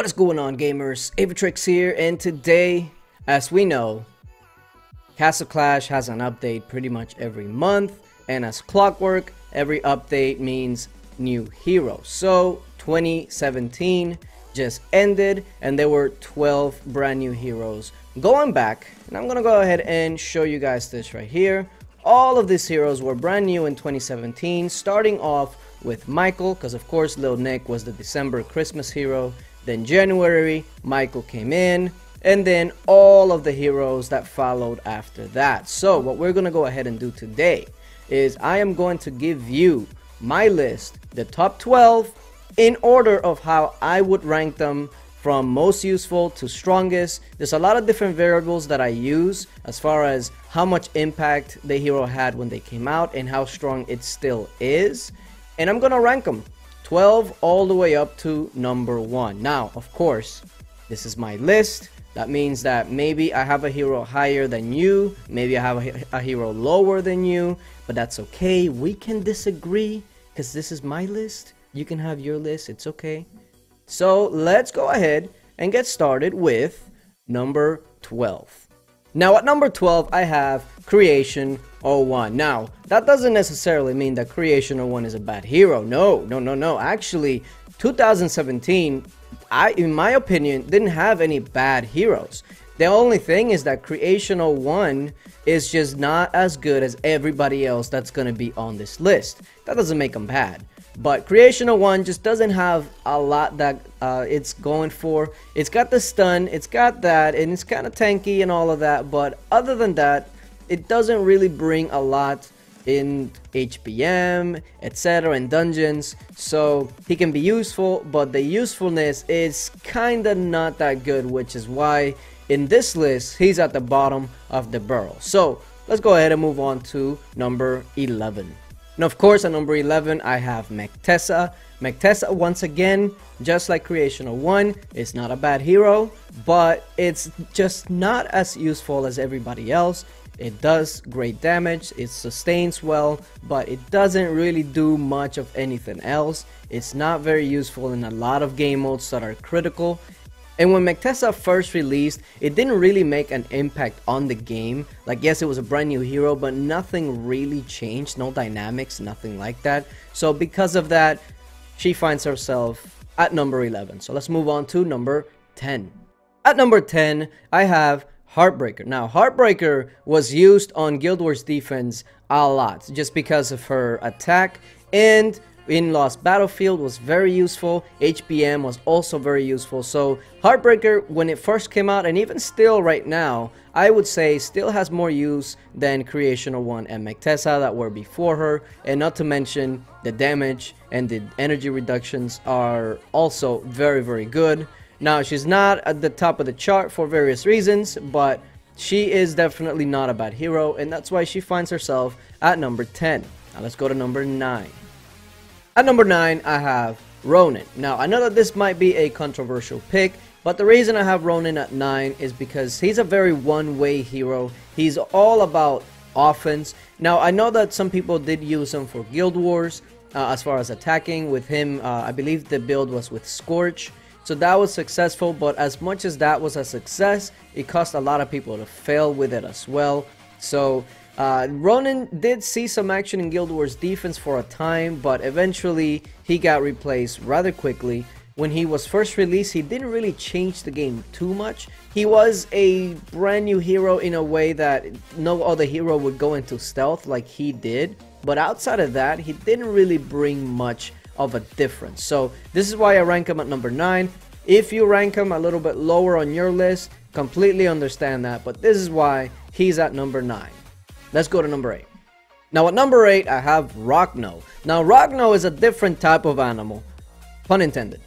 What is going on, gamers? Aevatrex here, and today, as we know, Castle Clash has an update pretty much every month, and as clockwork, every update means new heroes. So 2017 just ended, and there were 12 brand new heroes going back, and I'm gonna go ahead and show you guys this right here. All of these heroes were brand new in 2017, starting off with Michael, because of course Lil Nick was the December Christmas hero. Then January, Michael came in, and then all of the heroes that followed after that. So what we're going to go ahead and do today is I am going to give you my list, the top 12, in order of how I would rank them from most useful to strongest. There's a lot of different variables that I use as far as how much impact the hero had when they came out and how strong it still is. And I'm going to rank them 12 all the way up to number 1. Now, of course, this is my list. That means that maybe I have a hero higher than you, maybe I have a hero lower than you, but that's okay. We can disagree because this is my list. You can have your list, it's okay. So let's go ahead and get started with number 12. Now at number 12, I have Creation 01. Now, that doesn't necessarily mean that Creation 01 is a bad hero. No. Actually, 2017, in my opinion, didn't have any bad heroes. The only thing is that Creation 01 is just not as good as everybody else that's going to be on this list. That doesn't make them bad. But Creation 01 just doesn't have a lot that it's going for. It's got the stun, it's got that, and it's kind of tanky and all of that. But other than that, it doesn't really bring a lot in HPM, etc. and dungeons. So he can be useful, but the usefulness is kind of not that good, which is why in this list, he's at the bottom of the barrel. So let's go ahead and move on to number 11. And of course, at number 11, I have Mectessa. Mectessa, once again, just like Creation 01, is not a bad hero, but it's just not as useful as everybody else. It does great damage, it sustains well, but it doesn't really do much of anything else. It's not very useful in a lot of game modes that are critical. And when Mectessa first released, it didn't really make an impact on the game. Like, yes, it was a brand new hero, but nothing really changed. No dynamics, nothing like that. So because of that, she finds herself at number 11. So let's move on to number 10. At number 10, I have Heartbreaker. Now, Heartbreaker was used on Guild Wars Defense a lot, just because of her attack, and in Lost Battlefield was very useful. HBM was also very useful. So Heartbreaker, when it first came out, and even still right now, I would say still has more use than Creation 01 and Mectessa that were before her. And not to mention the damage and the energy reductions are also very, very good. Now, she's not at the top of the chart for various reasons, but she is definitely not a bad hero, and that's why she finds herself at number 10. Now let's go to number 9. At number 9, I have Ronan. Now, I know that this might be a controversial pick, but the reason I have Ronan at 9 is because he's a very one-way hero. He's all about offense. Now, I know that some people did use him for Guild Wars as far as attacking. With him, I believe the build was with Scorch. So that was successful, but as much as that was a success, it caused a lot of people to fail with it as well. So Ronan did see some action in Guild Wars Defense for a time, but eventually he got replaced rather quickly. When he was first released, he didn't really change the game too much. He was a brand new hero in a way that no other hero would go into stealth like he did. But outside of that, he didn't really bring much of a difference. So this is why I rank him at number 9. If you rank him a little bit lower on your list, completely understand that, but this is why he's at number 9. Let's go to number 8. Now at number 8, I have Rockno. Now Rockno is a different type of animal, pun intended.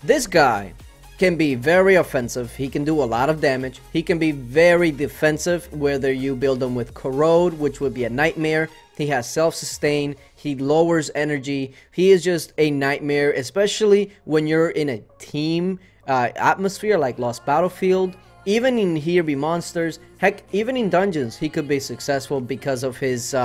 This guy can be very offensive. He can do a lot of damage. He can be very defensive, whether you build him with Corrode, which would be a nightmare. He has self-sustain. He lowers energy. He is just a nightmare, especially when you're in a team atmosphere like Lost Battlefield. Even in Here Be Monsters, heck, even in dungeons, he could be successful because of his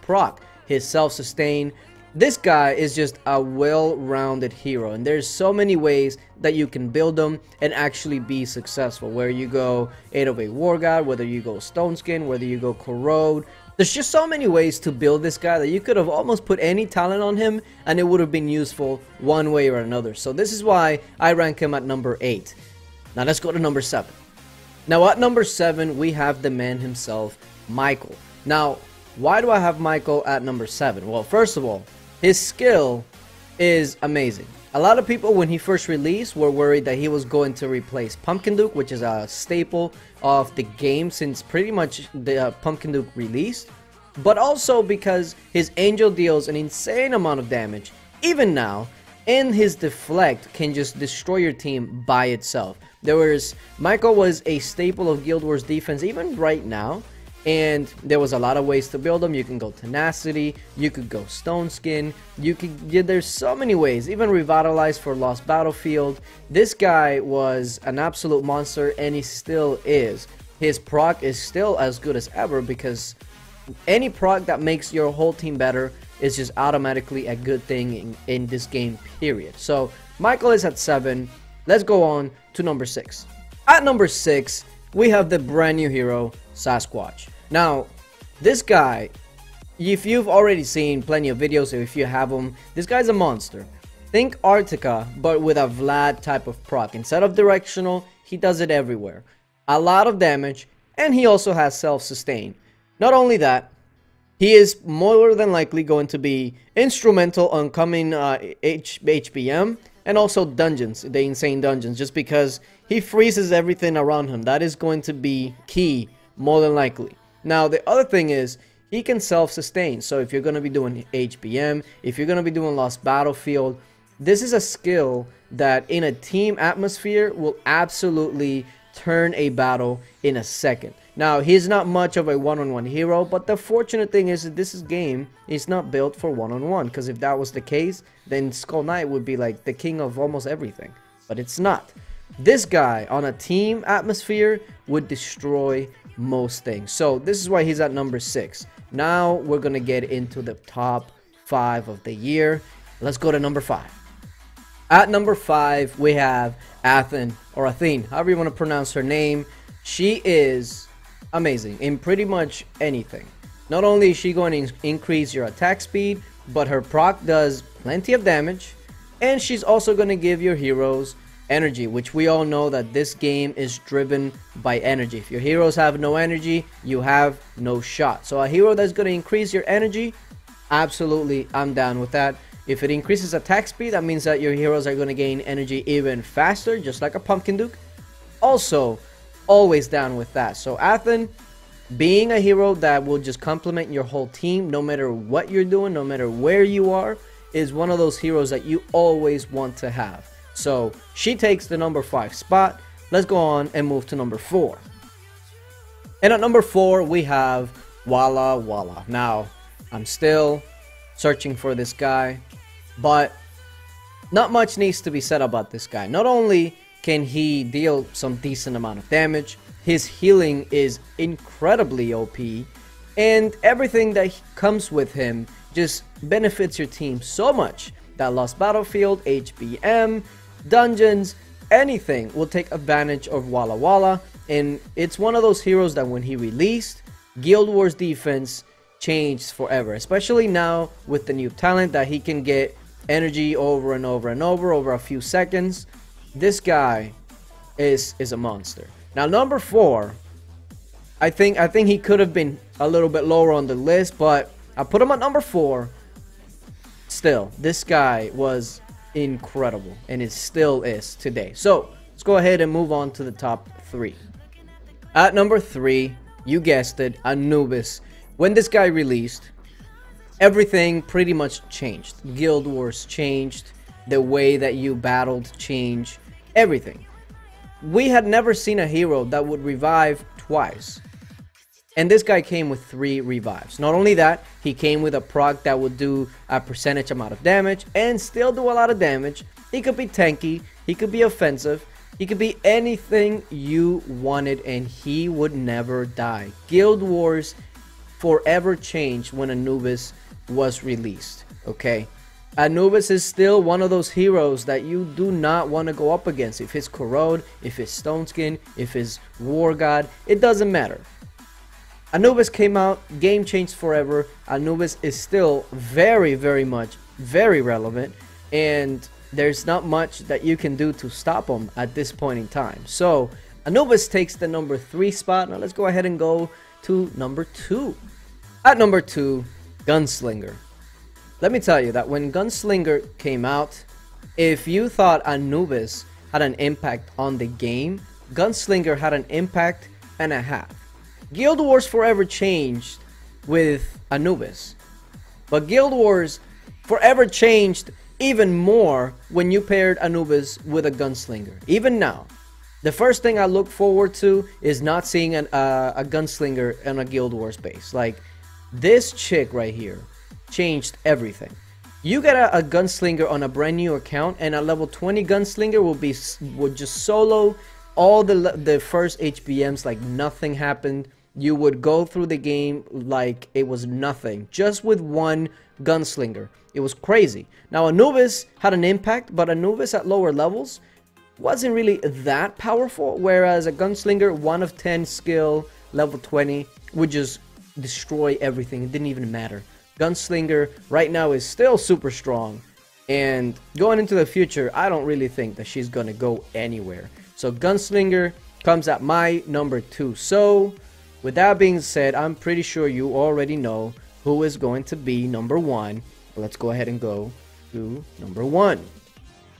proc, his self-sustain, This guy is just a well-rounded hero, and there's so many ways that you can build them and actually be successful. Where you go 808 War God, whether you go Stone Skin, whether you go Corrode. There's just so many ways to build this guy that you could have almost put any talent on him and it would have been useful one way or another. So this is why I rank him at number 8. Now let's go to number 7. Now at number 7 we have the man himself, Michael. Now why do I have Michael at number 7? Well, first of all, his skill is amazing. A lot of people when he first released were worried that he was going to replace Pumpkin Duke, which is a staple of the game since pretty much the Pumpkin Duke released. But also because his Angel deals an insane amount of damage, even now, and his Deflect can just destroy your team by itself. Michael was a staple of Guild Wars defense even right now. And there was a lot of ways to build them. You can go Tenacity, you could go Stone Skin, there's so many ways, even Revitalize for Lost Battlefield. This guy was an absolute monster, and he still is. His proc is still as good as ever, because any proc that makes your whole team better is just automatically a good thing in this game, period. So Michael is at 7. Let's go on to number 6. At number 6, we have the brand new hero, Sasquatch. Now, this guy, if you've already seen plenty of videos, or if you have him, this guy's a monster. Think Arctica, but with a Vlad type of proc. Instead of directional, he does it everywhere. A lot of damage, and he also has self-sustain. Not only that, he is more than likely going to be instrumental on coming HBM, and also dungeons, the insane dungeons, just because he freezes everything around him. That is going to be key, more than likely. Now, the other thing is, he can self-sustain. So if you're going to be doing HBM, if you're going to be doing Lost Battlefield, this is a skill that in a team atmosphere will absolutely turn a battle in a second. Now, he's not much of a one-on-one hero, but the fortunate thing is that this game is not built for one-on-one, because if that was the case, then Skull Knight would be like the king of almost everything. But it's not. This guy on a team atmosphere would destroy most things. So this is why he's at number 6. Now we're gonna get into the top 5 of the year. Let's go to number 5. At number 5 we have Athene, however you want to pronounce her name. She is amazing in pretty much anything. Not only is she going to increase your attack speed, but her proc does plenty of damage, and she's also going to give your heroes energy, which we all know that this game is driven by energy. If your heroes have no energy, you have no shot. So a hero that's going to increase your energy, absolutely, I'm down with that. If it increases attack speed, that means that your heroes are going to gain energy even faster, just like a Pumpkin Duke. Also, always down with that. So Athene, being a hero that will just complement your whole team, no matter what you're doing, no matter where you are, is one of those heroes that you always want to have. So she takes the number 5 spot. Let's go on and move to number 4. And at number 4 we have Walla Walla. Now I'm still searching for this guy, but not much needs to be said about this guy. Not only can he deal some decent amount of damage, his healing is incredibly OP, and everything that comes with him just benefits your team so much that Lost Battlefield, HBM, dungeons, anything will take advantage of Walla Walla. And it's one of those heroes that when he released, Guild Wars defense changed forever, especially now with the new talent that he can get energy over and over and over a few seconds. This guy is a monster. Now number 4, I think he could have been a little bit lower on the list, but I put him at number 4. Still, this guy was incredible, and it still is today. So let's go ahead and move on to the top 3. At number 3, you guessed it, Anubis. When this guy released, everything pretty much changed. Guild Wars changed, the way that you battled changed, everything. We had never seen a hero that would revive twice. And this guy came with 3 revives. Not only that, he came with a proc that would do a percentage amount of damage and still do a lot of damage. He could be tanky, he could be offensive, he could be anything you wanted, and he would never die. Guild Wars forever changed when Anubis was released. Okay, Anubis is still one of those heroes that you do not want to go up against. If it's Corrode, if it's Stone Skin, if it's War God, it doesn't matter. Anubis came out, game changed forever. Anubis is still very relevant, and there's not much that you can do to stop him at this point in time. So Anubis takes the number 3 spot. Now let's go ahead and go to number 2. At number 2, Gunslinger. Let me tell you that when Gunslinger came out, if you thought Anubis had an impact on the game, Gunslinger had an impact and a half. Guild Wars forever changed with Anubis, but Guild Wars forever changed even more when you paired Anubis with a Gunslinger. Even now, the first thing I look forward to is not seeing a Gunslinger on a Guild Wars base. Like, this chick right here changed everything. You get a Gunslinger on a brand new account, and a level 20 Gunslinger would just solo all the first HBMs like nothing happened. You would go through the game like it was nothing, just with one Gunslinger. It was crazy. Now Anubis had an impact, but Anubis at lower levels wasn't really that powerful, whereas a Gunslinger 1 of 10 skill, level 20, would just destroy everything. It didn't even matter. Gunslinger right now is still super strong, and going into the future, I don't really think that she's gonna go anywhere. So Gunslinger comes at my number 2. So with that being said, I'm pretty sure you already know who is going to be number 1. Let's go ahead and go to number 1.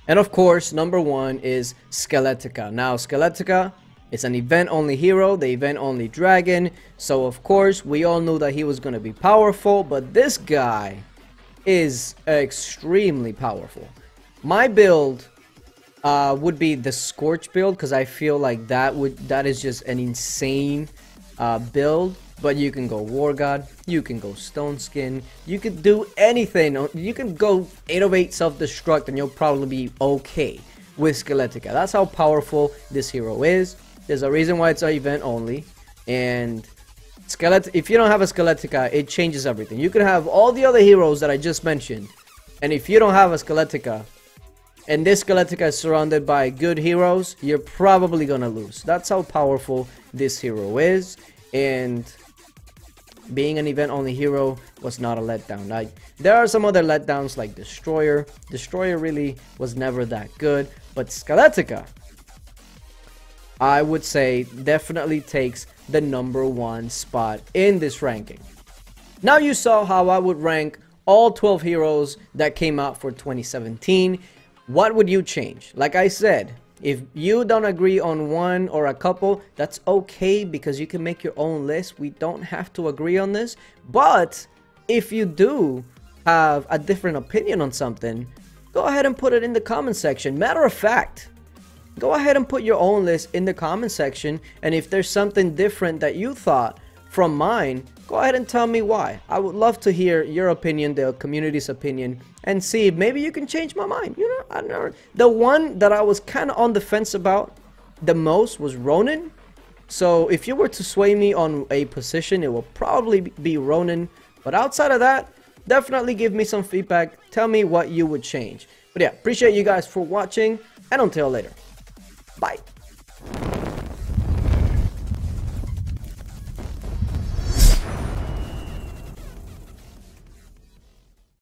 And of course, number 1 is Skeletica. Now, Skeletica is an event-only hero, the event-only dragon. So of course, we all knew that he was going to be powerful, but this guy is extremely powerful. My build would be the Scorch build, because I feel like that is just an insane build. But you can go War God, you can go Stone Skin, you can do anything. You can go 808 self-destruct and you'll probably be okay with Skeletica. That's how powerful this hero is. There's a reason why it's an event only. And if you don't have a Skeletica, it changes everything. You can have all the other heroes that I just mentioned, and if you don't have a Skeletica, and this Skeletica is surrounded by good heroes, you're probably gonna lose. That's how powerful this hero is. And being an event-only hero was not a letdown. Like, there are some other letdowns like Destroyer. Destroyer really was never that good, but Skeletica, I would say, definitely takes the number 1 spot in this ranking. Now you saw how I would rank all 12 heroes that came out for 2017. What would you change? Like I said, if you don't agree on one or a couple, that's okay, because you can make your own list. We don't have to agree on this. But if you do have a different opinion on something, go ahead and put it in the comment section. Matter of fact, go ahead and put your own list in the comment section, and if there's something different that you thought from mine, go ahead and tell me why. I would love to hear your opinion, the community's opinion, and see if maybe you can change my mind. You know, I don't know. The one that I was kind of on the fence about the most was Ronan. So if you were to sway me on a position, it will probably be Ronan. But outside of that, definitely give me some feedback. Tell me what you would change. But yeah, appreciate you guys for watching, and until later. Bye.